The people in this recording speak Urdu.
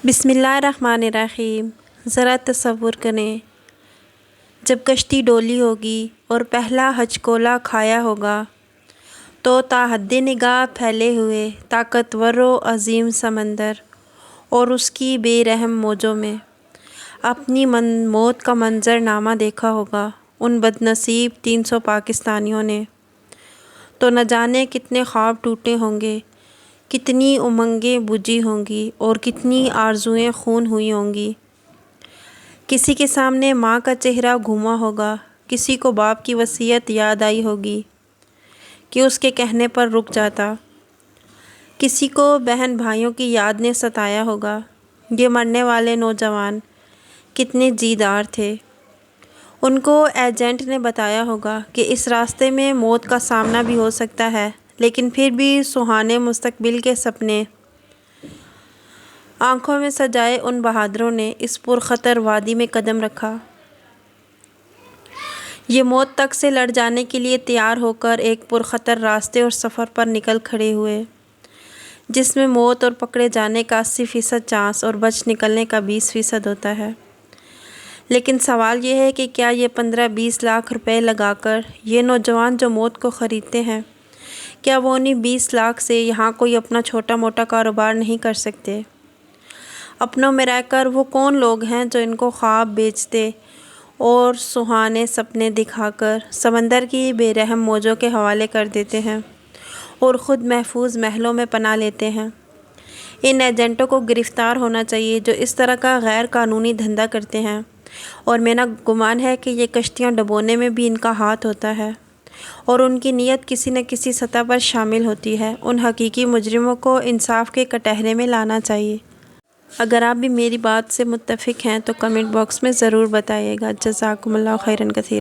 بسم اللہ الرحمن الرحیم۔ ذرا تصور کریں، جب کشتی ڈولی ہوگی اور پہلا ہچکولا کھایا ہوگا تو تا حد نگاہ پھیلے ہوئے طاقتور و عظیم سمندر اور اس کی بے رحم موجوں میں اپنی موت کا منظر نامہ دیکھا ہوگا ان بد نصیب 300 پاکستانیوں نے، تو نہ جانے کتنے خواب ٹوٹے ہوں گے، کتنی امنگیں بجھی ہوں گی اور کتنی آرزوئیں خون ہوئی ہوں گی۔ کسی کے سامنے ماں کا چہرہ گھوما ہوگا، کسی کو باپ کی وصیت یاد آئی ہوگی کہ اس کے کہنے پر رک جاتا، کسی کو بہن بھائیوں کی یاد نے ستایا ہوگا۔ یہ مرنے والے نوجوان کتنے جیدار تھے، ان کو ایجنٹ نے بتایا ہوگا کہ اس راستے میں موت کا سامنا بھی ہو سکتا ہے، لیکن پھر بھی سہانے مستقبل کے سپنے آنکھوں میں سجائے ان بہادروں نے اس پرخطر وادی میں قدم رکھا۔ یہ موت تک سے لڑ جانے کے لیے تیار ہو کر ایک پرخطر راستے اور سفر پر نکل کھڑے ہوئے، جس میں موت اور پکڑے جانے کا 80% چانس اور بچ نکلنے کا 20% ہوتا ہے۔ لیکن سوال یہ ہے کہ کیا یہ 15-20 لاکھ روپے لگا کر یہ نوجوان جو موت کو خریدتے ہیں، کیا وہ انہیں 20 لاکھ سے یہاں کوئی اپنا چھوٹا موٹا کاروبار نہیں کر سکتے؟ اپنوں میں رہ کر وہ کون لوگ ہیں جو ان کو خواب بیچتے اور سہانے سپنے دکھا کر سمندر کی بے رحم موجوں کے حوالے کر دیتے ہیں اور خود محفوظ محلوں میں پناہ لیتے ہیں؟ ان ایجنٹوں کو گرفتار ہونا چاہیے جو اس طرح کا غیر قانونی دھندا کرتے ہیں، اور میرا گمان ہے کہ یہ کشتیاں ڈبونے میں بھی ان کا ہاتھ ہوتا ہے اور ان کی نیت کسی نہ کسی سطح پر شامل ہوتی ہے۔ ان حقیقی مجرموں کو انصاف کے کٹہرے میں لانا چاہیے۔ اگر آپ بھی میری بات سے متفق ہیں تو کمنٹ باکس میں ضرور بتائیے گا۔ جزاکم اللہ خیراً کثیراً۔